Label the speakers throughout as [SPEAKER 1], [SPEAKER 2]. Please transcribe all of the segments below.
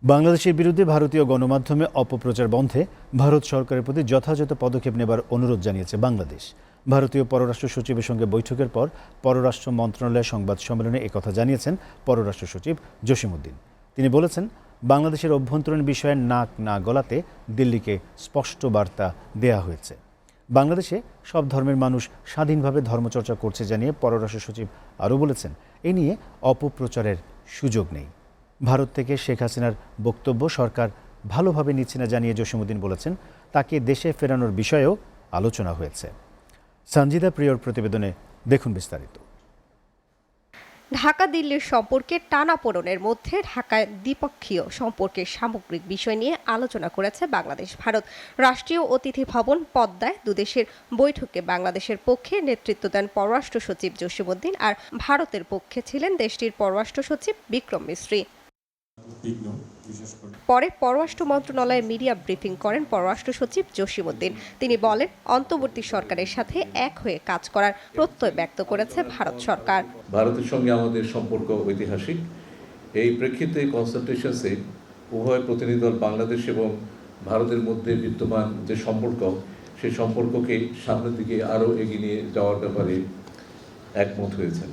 [SPEAKER 1] বাংলাদেশের বিরুদ্ধে ভারতীয় গণমাধ্যমে অপপ্রচার বন্ধে ভারত সরকারের প্রতি যথাযথ পদক্ষেপ নেবার অনুরোধ জানিয়েছে বাংলাদেশ। ভারতীয় পররাষ্ট্র সচিবের সঙ্গে বৈঠকের পর পররাষ্ট্র মন্ত্রণালয়ের সংবাদ সম্মেলনে একথা জানিয়েছেন পররাষ্ট্র সচিব জসিমউদ্দিন। তিনি বলেছেন, বাংলাদেশের অভ্যন্তরীণ বিষয়ে নাক না গলাতে দিল্লিকে স্পষ্ট বার্তা দেয়া হয়েছে। বাংলাদেশে সব ধর্মের মানুষ স্বাধীনভাবে ধর্মচর্চা করছে জানিয়ে পররাষ্ট্র সচিব আরও বলেছেন, এ নিয়ে অপপ্রচারের সুযোগ নেই। ভারত থেকে শেখ হাসিনার বক্তব্য সরকার ভালোভাবে নিচ্ছে না জানিয়ে জসিমউদ্দিন বলেছেন, তাকে দেশে ফেরানোর বিষয়েও আলোচনা হয়েছে। সঞ্জিদা প্রিয়র প্রতিবেদনে দেখুন বিস্তারিত।
[SPEAKER 2] ঢাকা দিল্লির সম্পর্কে টানাপোড়েনের মধ্যে ঢাকায় দ্বিপক্ষীয় সম্পর্কের সামগ্রিক বিষয় নিয়ে আলোচনা করেছে বাংলাদেশ ভারত। রাষ্ট্রীয় অতিথি ভবন পদ্মায় দুদেশের বৈঠকে বাংলাদেশের পক্ষে নেতৃত্ব দেন পররাষ্ট্র সচিব জসিমউদ্দিন, আর ভারতের পক্ষে ছিলেন দেশটির পররাষ্ট্র সচিব বিক্রম মিশ্রি। পরে পররাষ্ট্র মন্ত্রণালয়ে মিডিয়া ব্রিফিং করেন পররাষ্ট্র সচিব জসিমউদ্দিন। তিনি বলেন, অন্তর্বর্তী সরকারের সাথে এক হয়ে কাজ করার প্রত্যয় ব্যক্ত করেছে ভারত সরকার।
[SPEAKER 3] ভারতের সঙ্গে আমাদের সম্পর্ক ঐতিহাসিক। এই প্রেক্ষিতে কনসালটেশনসে উভয় প্রতিনিধি দল বাংলাদেশ এবং ভারতের মধ্যে বিদ্যমান যে সম্পর্ক, সেই সম্পর্ককে সামনের দিকে আরও এগিয়ে নিয়ে যাওয়ার ব্যাপারে একমত হয়েছেন।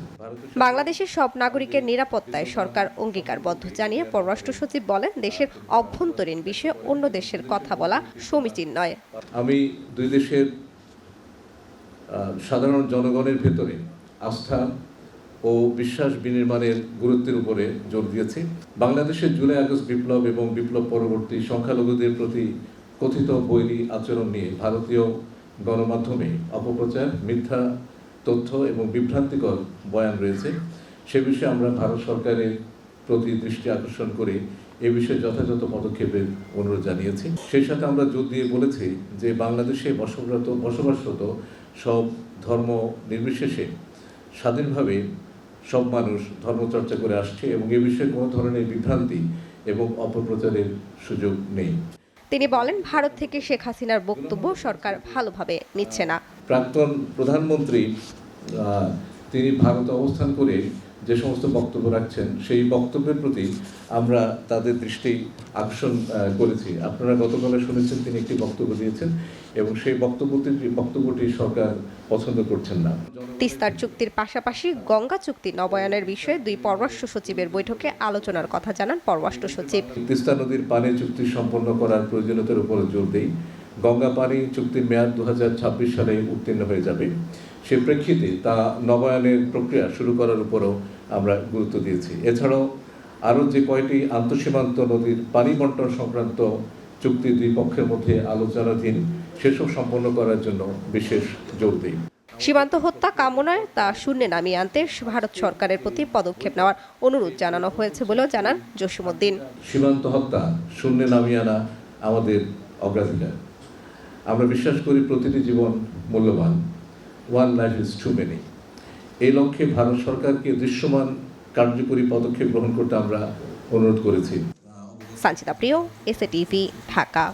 [SPEAKER 2] বাংলাদেশের সব নাগরিকের নিরাপত্তায় সরকার অঙ্গীকারবদ্ধ জানিয়ে পররাষ্ট্র সচিব বলেন, দেশের অভ্যন্তরীণ বিষয়ে অন্য দেশের কথা বলা সমীচীন নয়।
[SPEAKER 3] আমি দুই দেশের সাধারণ জনগণের ভেতরে আস্থা ও বিশ্বাস বিনির্মাণের গুরুত্বের উপরে জোর দিয়েছি। বাংলাদেশের জুলাই আগস্ট বিপ্লব এবং বিপ্লব পরবর্তী সংখ্যালঘুদের প্রতি কথিত বৈরী আচরণ নিয়ে ভারতীয় গণমাধ্যমে অপপ্রচার, মিথ্যা তথ্য এবং বিভ্রান্তিকর বয়ান রয়েছে। সে বিষয়ে আমরা ভারত সরকারের প্রতি দৃষ্টি আকর্ষণ করে এ বিষয়ে যথাযথ পদক্ষেপের অনুরোধ জানিয়েছি। সেই সাথে আমরা জোর দিয়ে বলেছি যে বাংলাদেশে বসবাসরত সব ধর্ম নির্বিশেষে স্বাধীনভাবে সব মানুষ ধর্মচর্চা করে আসছে এবং এ বিষয়ে কোনো ধরনের বিভ্রান্তি এবং অপপ্রচারের সুযোগ নেই।
[SPEAKER 2] তিনি বলেন, ভারত থেকে শেখ হাসিনার বক্তব্য সরকার ভালোভাবে নিচ্ছে না।
[SPEAKER 3] প্রাক্তন প্রধানমন্ত্রী তিনি ভারতে অবস্থান করে যে সমস্ত বক্তব্য রাখছেন, সেই বক্তব্যের প্রতি আমরা তাদের দৃষ্টি আকর্ষণ করেছি। আপনারা গতকালে শুনেছেন তিনি একটি বক্তব্য দিয়েছেন এবং সেই বক্তব্যটি সরকার পছন্দ করছেন না।
[SPEAKER 2] তিস্তার চুক্তির পাশাপাশি গঙ্গা চুক্তি নবায়নের বিষয়ে দুই পররাষ্ট্র সচিবের বৈঠকে আলোচনার কথা জানান পররাষ্ট্র সচিব।
[SPEAKER 3] তিস্তা নদীর পানি চুক্তি সম্পন্ন করার প্রয়োজনীয়তার উপর জোর দেই। গঙ্গা পানি চুক্তির মেয়াদ 2026 সালে উত্তীর্ণ হয়ে যাবে। সে প্রেক্ষিতে তা নবায়নের প্রক্রিয়া শুরু করার উপরও আমরা গুরুত্ব দিয়েছি। এছাড়াও আরও যে কয়টি আন্তঃসীমান্ত নদীর পানি বণ্টন সংক্রান্ত চুক্তি দুই পক্ষের মধ্যে আলোচনাধীন, সেসব সম্পন্ন করার জন্য বিশেষ জোর দিই।
[SPEAKER 2] সীমান্ত হত্যা কামনায় তা শূন্যে নামিয়ে আনতে ভারত সরকারের প্রতি পদক্ষেপ নেওয়ার অনুরোধ জানানো হয়েছে বলেও জানান জসিমউদ্দিন।
[SPEAKER 3] সীমান্ত হত্যা শূন্যে নামিয়ে আনা আমাদের অগ্রাধিকার। আমরা বিশ্বাস করি প্রতিটি জীবন মূল্যবান। One life is too many. এই লক্ষ্যে ভারত সরকারকে দৃশ্যমান কার্যকরী পদক্ষেপ গ্রহণ করতে আমরা অনুরোধ করেছি।
[SPEAKER 2] সঞ্জিদা প্রিয়, এসএটিভি, ঢাকা।